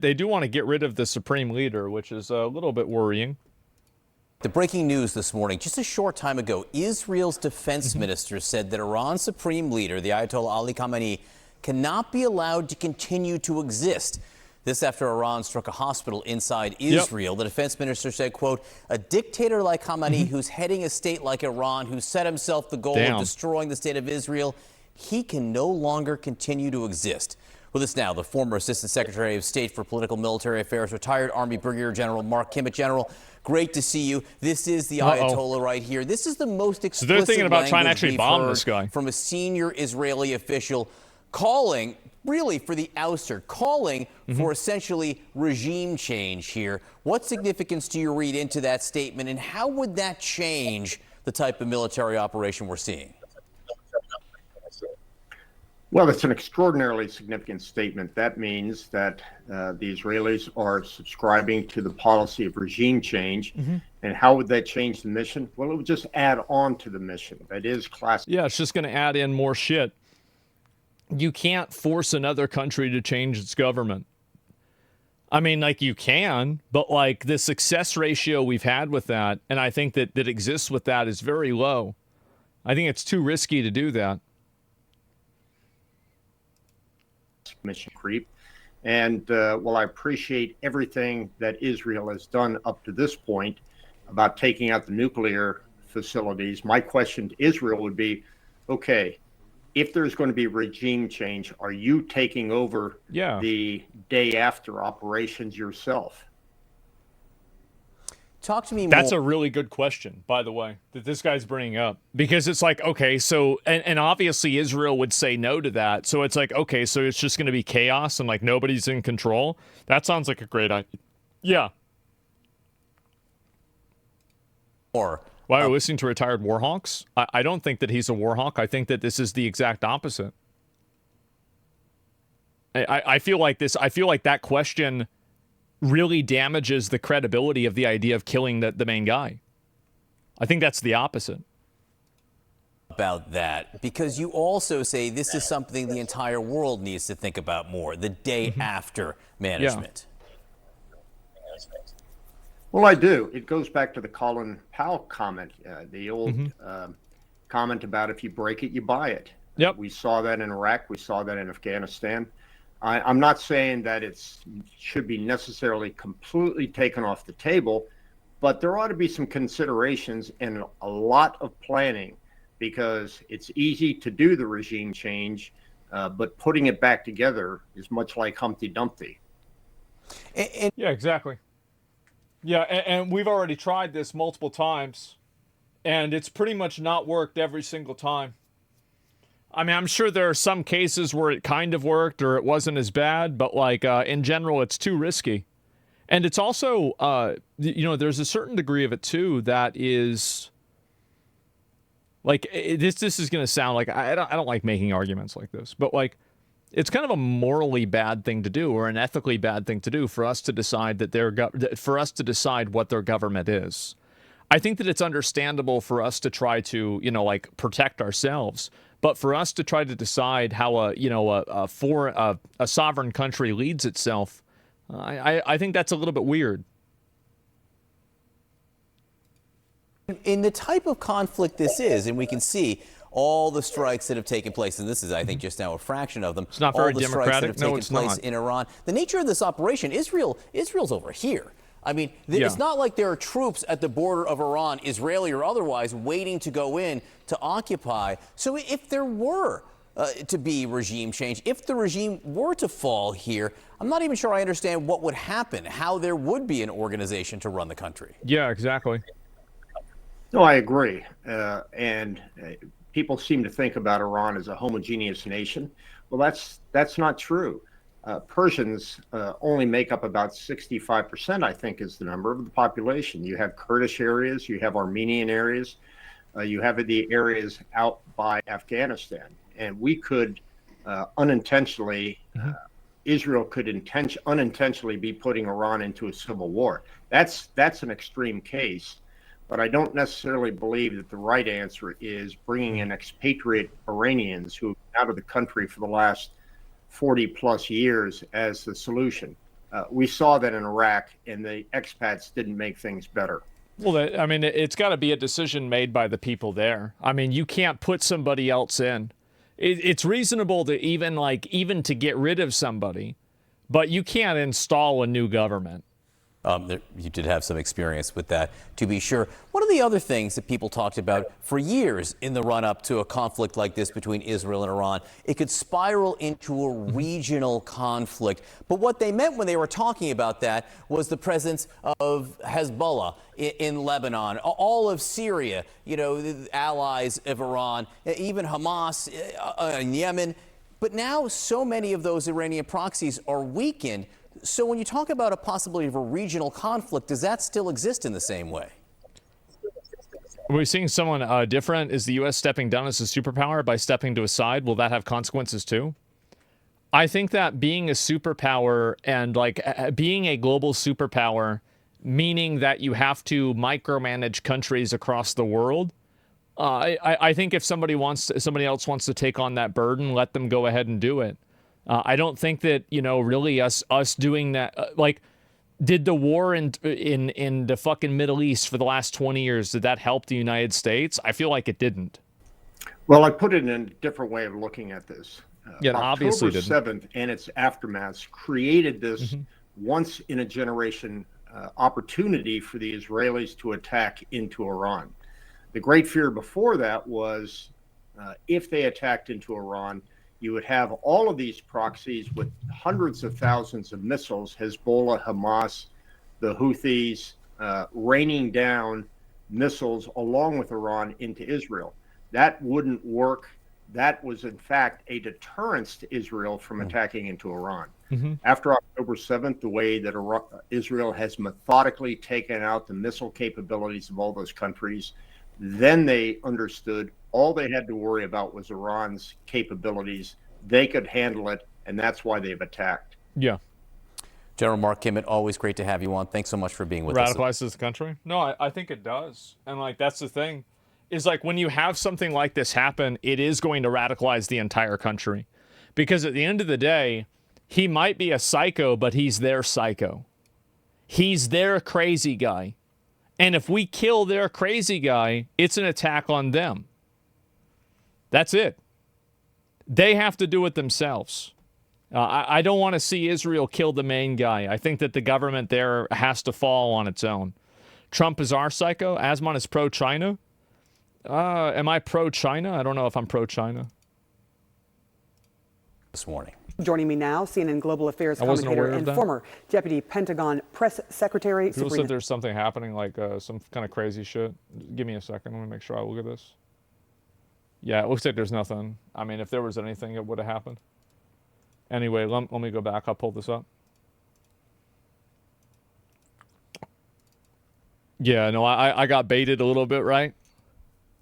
they do want to get rid of the supreme leader, which is a little bit worrying. The breaking news this morning, just a short time ago, Israel's defense minister said that Iran's supreme leader, the Ayatollah Ali Khamenei, cannot be allowed to continue to exist. This after Iran struck a hospital inside Israel. The defense minister said, quote, a dictator like Khamenei who's heading a state like Iran, who set himself the goal of destroying the state of Israel, he can no longer continue to exist. With us now, the former Assistant Secretary of State for Political Military Affairs, retired Army Brigadier General Mark Kimmett. General, great to see you. This is the Ayatollah right here. This is the most explicit so they're thinking about trying to actually bomb this guy. From a senior Israeli official calling really for the ouster, calling for essentially regime change here. What significance do you read into that statement, and how would that change the type of military operation we're seeing? Well, it's an extraordinarily significant statement. That means that the Israelis are subscribing to the policy of regime change. And how would that change the mission? Well, it would just add on to the mission. That is classic. Yeah, it's just going to add in more shit. You can't force another country to change its government. I mean, like, you can, but like the success ratio we've had with that, and I think that exists with that, is very low. I think it's too risky to do that. Mission creep. And while I appreciate everything that Israel has done up to this point about taking out the nuclear facilities, my question to Israel would be, okay, if there's going to be regime change, are you taking over the day after operations yourself? Talk to me more. That's a really good question, by the way, that this guy's bringing up. Because it's like, okay, so, and obviously Israel would say no to that. So it's like, okay, so it's just going to be chaos and like nobody's in control. That sounds like a great idea. Yeah. Or why are we listening to retired war hawks? I don't think that he's a war hawk. I think that this is the exact opposite. I feel like that question really damages the credibility of the idea of killing the main guy. I think that's the opposite. About that, because you also say this is something the entire world needs to think about more, the day after management. Well, I do. It goes back to the Colin Powell comment, the old comment about if you break it, you buy it. Yep. We saw that in Iraq. We saw that in Afghanistan. I'm not saying that it should be necessarily completely taken off the table, but there ought to be some considerations and a lot of planning, because it's easy to do the regime change, but putting it back together is much like Humpty Dumpty. Yeah, exactly. Yeah, and we've already tried this multiple times, and it's pretty much not worked every single time. I mean, I'm sure there are some cases where it kind of worked or it wasn't as bad, but like in general, it's too risky. And it's also, there's a certain degree of it too that is like this is going to sound like I don't like making arguments like this, but like it's kind of a morally bad thing to do or an ethically bad thing to do for us to decide that what their government is. I think that it's understandable for us to try to, protect ourselves. But for us to try to decide how a sovereign country leads itself, I think that's a little bit weird. In the type of conflict this is, and we can see all the strikes that have taken place, and this is, I think, just now a fraction of them. It's not very democratic. Strikes that have taken place in Iran. The nature of this operation, Israel's over here. I mean, it's not like there are troops at the border of Iran, Israeli or otherwise, waiting to go in to occupy. So if there were to be regime change, if the regime were to fall here, I'm not even sure I understand what would happen, how there would be an organization to run the country. Yeah, exactly. No, I agree. And people seem to think about Iran as a homogeneous nation. Well, that's not true. Persians only make up about 65%, I think, is the number of the population. You have Kurdish areas, you have Armenian areas, you have the areas out by Afghanistan. And we could unintentionally, Israel could unintentionally be putting Iran into a civil war. That's an extreme case. But I don't necessarily believe that the right answer is bringing in expatriate Iranians who have been out of the country for the last 40 plus years as the solution. We saw that in Iraq, and the expats didn't make things better. Well, I mean, it's got to be a decision made by the people there. I mean, you can't put somebody else in. It's reasonable to even to get rid of somebody, but you can't install a new government. You did have some experience with that, to be sure. One of the other things that people talked about for years in the run-up to a conflict like this between Israel and Iran, it could spiral into a regional conflict. But what they meant when they were talking about that was the presence of Hezbollah in Lebanon, all of Syria, you know, the allies of Iran, even Hamas in Yemen. But now so many of those Iranian proxies are weakened. So when you talk about a possibility of a regional conflict, does that still exist in the same way? Are we seeing someone different? Is the U.S. stepping down as a superpower by stepping to a side? Will that have consequences too? I think that being a superpower and being a global superpower, meaning that you have to micromanage countries across the world. I think if somebody else wants to take on that burden, let them go ahead and do it. I don't think that, you know, really us doing that, did the war in the fucking Middle East for the last 20 years, did that help the United States? I feel like it didn't. Well, I put it in a different way of looking at this. Yeah, obviously October 7th and its aftermaths created this once in a generation opportunity for the Israelis to attack into Iran. The great fear before that was if they attacked into Iran, you would have all of these proxies with hundreds of thousands of missiles, Hezbollah, Hamas, the Houthis, raining down missiles along with Iran into Israel. That wouldn't work. That was, in fact, a deterrence to Israel from attacking into Iran. After October 7th, the way that Israel has methodically taken out the missile capabilities of all those countries, then they understood all they had to worry about was Iran's capabilities. They could handle it, and that's why they've attacked. Yeah. General Mark Kimmett, always great to have you on. Thanks so much for being with us. Radicalizes the country? No, I think it does. And that's the thing, is when you have something like this happen, it is going to radicalize the entire country. Because at the end of the day, he might be a psycho, but he's their psycho. He's their crazy guy. And if we kill their crazy guy, it's an attack on them. That's it. They have to do it themselves. I don't want to see Israel kill the main guy. I think that the government there has to fall on its own. Trump is our psycho. Asmon is pro-China. Am I pro-China? I don't know if I'm pro-China. This morning. Joining me now, CNN Global Affairs commentator and former Deputy Pentagon Press Secretary. People said there's something happening, some kind of crazy shit. Give me a second. Let me make sure I look at this. Yeah, it looks like there's nothing. I mean, if there was anything, it would have happened. Anyway, let me go back. I'll pull this up. Yeah, no, I got baited a little bit, right?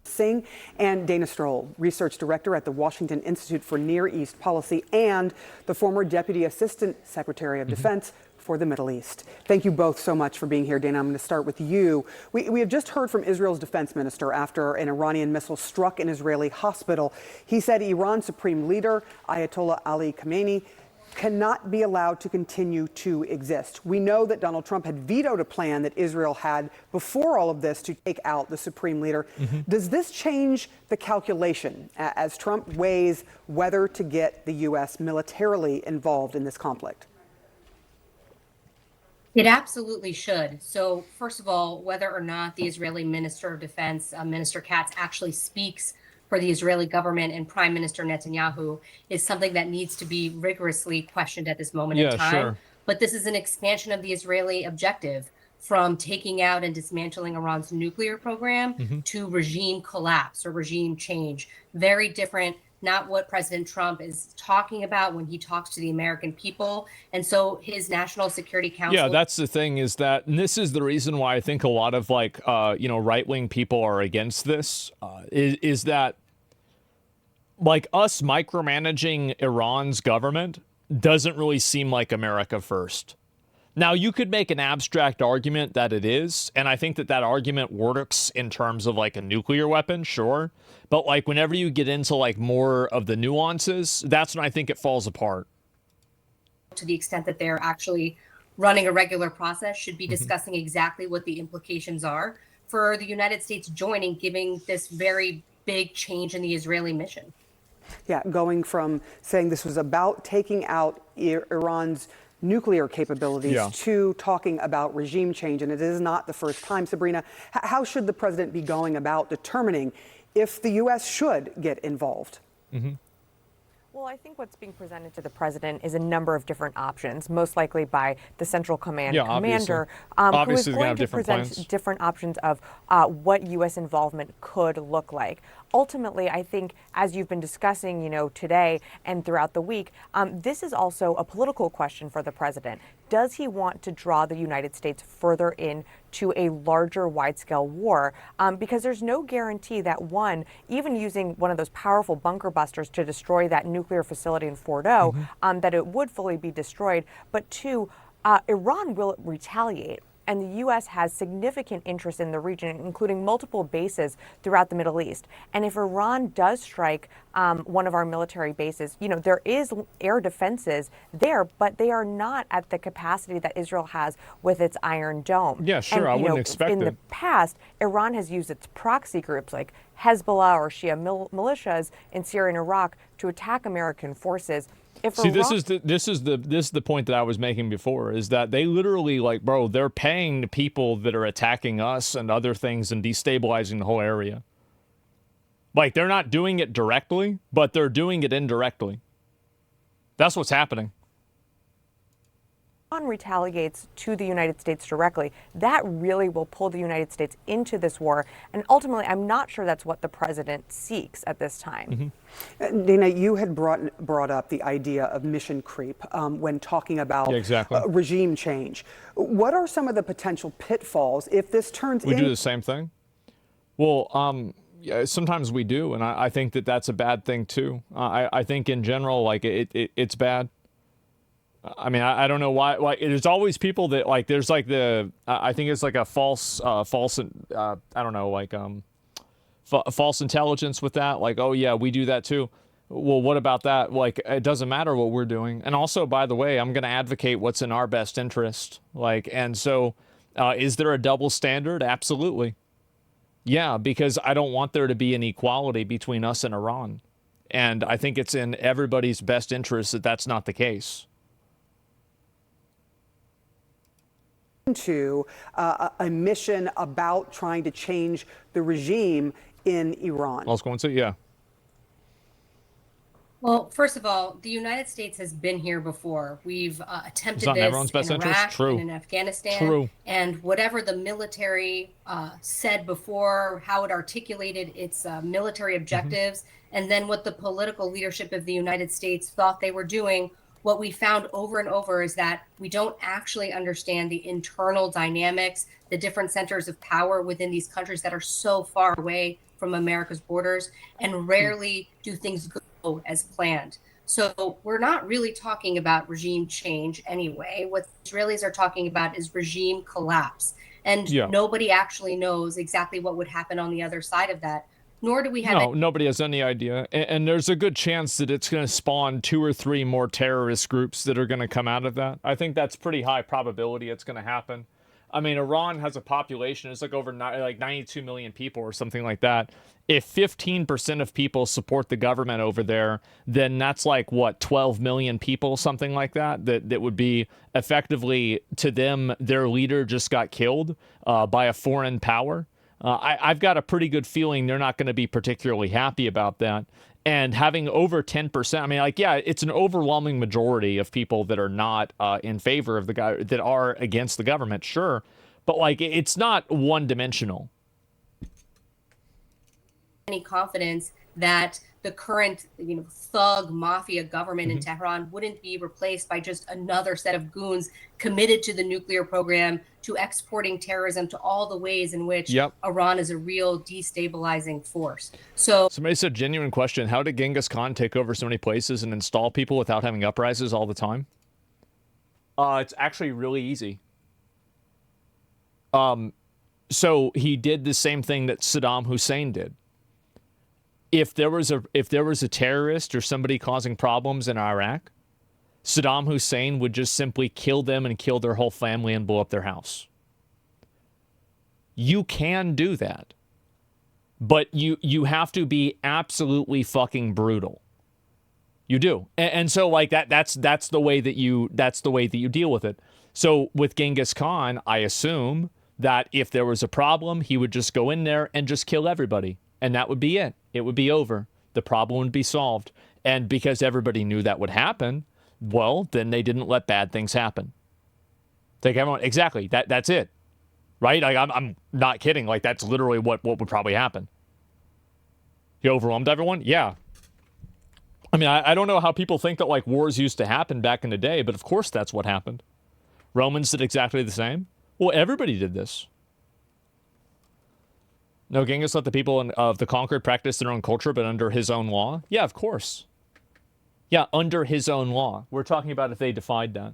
Singh and Dana Stroll, research director at the Washington Institute for Near East Policy and the former Deputy Assistant Secretary of Defense for the Middle East. Thank you both so much for being here. Dana, I'm going to start with you. We have just heard from Israel's defense minister after an Iranian missile struck an Israeli hospital. He said Iran's supreme leader, Ayatollah Ali Khamenei, cannot be allowed to continue to exist. We know that Donald Trump had vetoed a plan that Israel had before all of this to take out the supreme leader. Does this change the calculation as Trump weighs whether to get the U.S. militarily involved in this conflict? It absolutely should. So first of all, whether or not the Israeli Minister of Defense, Minister Katz, actually speaks for the Israeli government and Prime Minister Netanyahu is something that needs to be rigorously questioned at this moment in time. Sure. But this is an expansion of the Israeli objective from taking out and dismantling Iran's nuclear program to regime collapse or regime change. Very different. Not what President Trump is talking about when he talks to the American people. And so his National Security Council. Yeah, that's the thing, is that, and this is the reason why I think a lot of right-wing people are against this, is that us micromanaging Iran's government doesn't really seem like America first. Now, you could make an abstract argument that it is, and I think that argument works in terms of a nuclear weapon, sure. But whenever you get into more of the nuances, that's when I think it falls apart. To the extent that they're actually running a regular process should be discussing exactly what the implications are for the United States joining, giving this very big change in the Israeli mission. Yeah, going from saying this was about taking out Iran's nuclear capabilities to talking about regime change. And it is not the first time. Sabrina, how should the president be going about determining if the U.S. should get involved? Well, I think what's being presented to the president is a number of different options, most likely by the Central Command commander, who is going to present different options of what U.S. involvement could look like. Ultimately, I think, as you've been discussing, today and throughout the week, this is also a political question for the president. Does he want to draw the United States further into a larger, wide-scale war? Because there's no guarantee that, one, even using one of those powerful bunker busters to destroy that nuclear facility in Fordo, that it would fully be destroyed. But two, Iran will retaliate. And the U.S. has significant interest in the region, including multiple bases throughout the Middle East. And if Iran does strike one of our military bases, there is air defenses there, but they are not at the capacity that Israel has with its Iron Dome. Yeah, sure, and, I wouldn't expect it. In the past, Iran has used its proxy groups like Hezbollah or Shia militias in Syria and Iraq to attack American forces. See, this is the point that I was making before, is that they literally, they're paying the people that are attacking us and other things and destabilizing the whole area. They're not doing it directly, but they're doing it indirectly. That's what's happening. Iran retaliates to the United States directly, that really will pull the United States into this war. And ultimately, I'm not sure that's what the president seeks at this time. Dana, you had brought up the idea of mission creep when talking about regime change. What are some of the potential pitfalls if this turns into... We do the same thing? Well, yeah, sometimes we do, and I think that that's a bad thing, too. I think in general, it's bad. I mean, I don't know why. There's always people that there's I think it's a false intelligence with that. Oh yeah, we do that too. Well, what about that? It doesn't matter what we're doing. And also, by the way, I'm going to advocate what's in our best interest. And so, is there a double standard? Absolutely. Yeah, because I don't want there to be an equality between us and Iran. And I think it's in everybody's best interest that that's not the case. To a mission about trying to change the regime in Iran. I was going to, yeah. Well, first of all, the United States has been here before. We've attempted this in Iraq and in Afghanistan. And whatever the military said before, how it articulated its military objectives, and then what the political leadership of the United States thought they were doing, what we found over and over is that we don't actually understand the internal dynamics, the different centers of power within these countries that are so far away from America's borders, and rarely do things go as planned. So we're not really talking about regime change anyway. What the Israelis are talking about is regime collapse. And nobody actually knows exactly what would happen on the other side of that. Nor do we have... No, nobody has any idea. And there's a good chance that it's going to spawn 2 or 3 more terrorist groups that are going to come out of that. I think that's pretty high probability it's going to happen. I mean, Iran has a population, it's over 92 million people or something like that. If 15% of people support the government over there, then that's 12 million people, something like that, that would be effectively, to them, their leader just got killed by a foreign power. I've got a pretty good feeling they're not going to be particularly happy about that. And having over 10%, I mean, it's an overwhelming majority of people that are not in favor of the guy, that are against the government, sure. But it's not one-dimensional. Any confidence that the current, thug mafia government in Tehran wouldn't be replaced by just another set of goons committed to the nuclear program, to exporting terrorism, to all the ways in which Iran is a real destabilizing force. So somebody said, genuine question, how did Genghis Khan take over so many places and install people without having uprisings all the time? It's actually really easy. So he did the same thing that Saddam Hussein did. If there was a terrorist or somebody causing problems in Iraq, Saddam Hussein would just simply kill them and kill their whole family and blow up their house. You can do that. But you have to be absolutely fucking brutal. You do. And so like that's the way that you deal with it. So with Genghis Khan, I assume that if there was a problem, he would just go in there and just kill everybody. And that would be it. It would be over. The problem would be solved. And because everybody knew that would happen, well, then they didn't let bad things happen. Take everyone, exactly. That's it. Right? Like I'm not kidding. Like that's literally what would probably happen. He overwhelmed everyone? Yeah. I mean, I don't know how people think that like wars used to happen back in the day, but of course that's what happened. Romans did exactly the same. Well, everybody did this. No, Genghis let the people of the conquered practice their own culture, but under his own law? Yeah, of course. Yeah, under his own law. We're talking about if they defied that.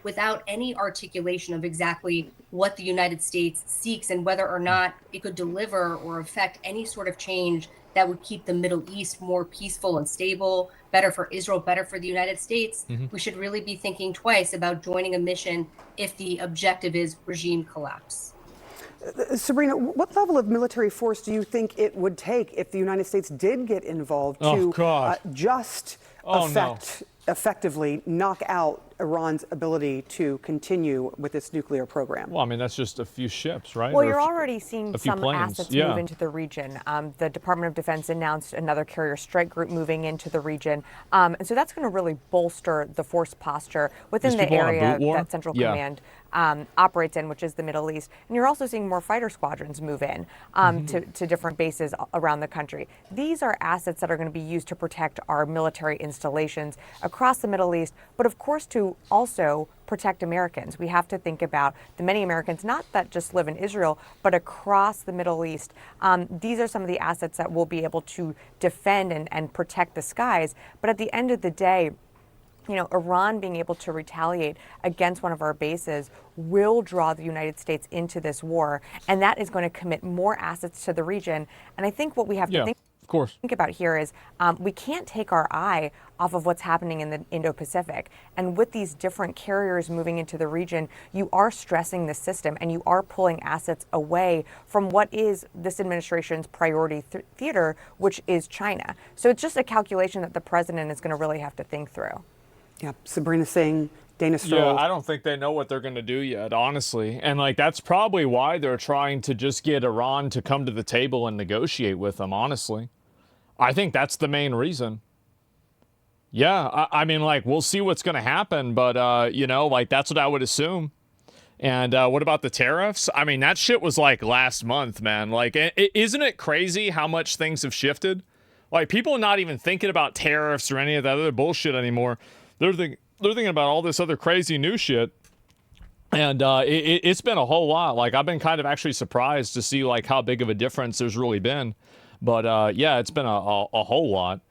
Without any articulation of exactly what the United States seeks and whether or not it could deliver or affect any sort of change that would keep the Middle East more peaceful and stable, better for Israel, better for the United States, we should really be thinking twice about joining a mission if the objective is regime collapse. Sabrina, what level of military force do you think it would take if the United States did get involved to effectively knock out Iran's ability to continue with its nuclear program? Well, I mean, that's just a few ships, right? Well, you're already seeing some planes. assets move into the region. The Department of Defense announced another carrier strike group moving into the region. And so that's going to really bolster the force posture within the area that Central Command operates in, which is the Middle East. And you're also seeing more fighter squadrons move in to different bases around the country. These are assets that are going to be used to protect our military installations across the Middle East, but of course to also protect Americans. We have to think about the many Americans, not that just live in Israel, but across the Middle East. These are some of the assets that will be able to defend and protect the skies. But at the end of the day, you know, Iran being able to retaliate against one of our bases will draw the United States into this war, and that is going to commit more assets to the region. And I think what we have to think about here is we can't take our eye off of what's happening in the Indo-Pacific. And with these different carriers moving into the region, you are stressing the system and you are pulling assets away from what is this administration's priority theater, which is China. So it's just a calculation that the president is going to really have to think through. Yeah, Sabrina Singh, Dana Stroll. Yeah, I don't think they know what they're going to do yet, honestly. And like that's probably why they're trying to just get Iran to come to the table and negotiate with them, honestly. I think that's the main reason. Yeah, I mean, like, we'll see what's going to happen, but, you know, like, that's what I would assume. And what about the tariffs? I mean, that shit was, like, last month, man. Like, isn't it crazy how much things have shifted? Like, people are not even thinking about tariffs or any of that other bullshit anymore. They're thinking about all this other crazy new shit. And it's been a whole lot. Like, I've been kind of actually surprised to see, like, how big of a difference there's really been. But, yeah, it's been a whole lot.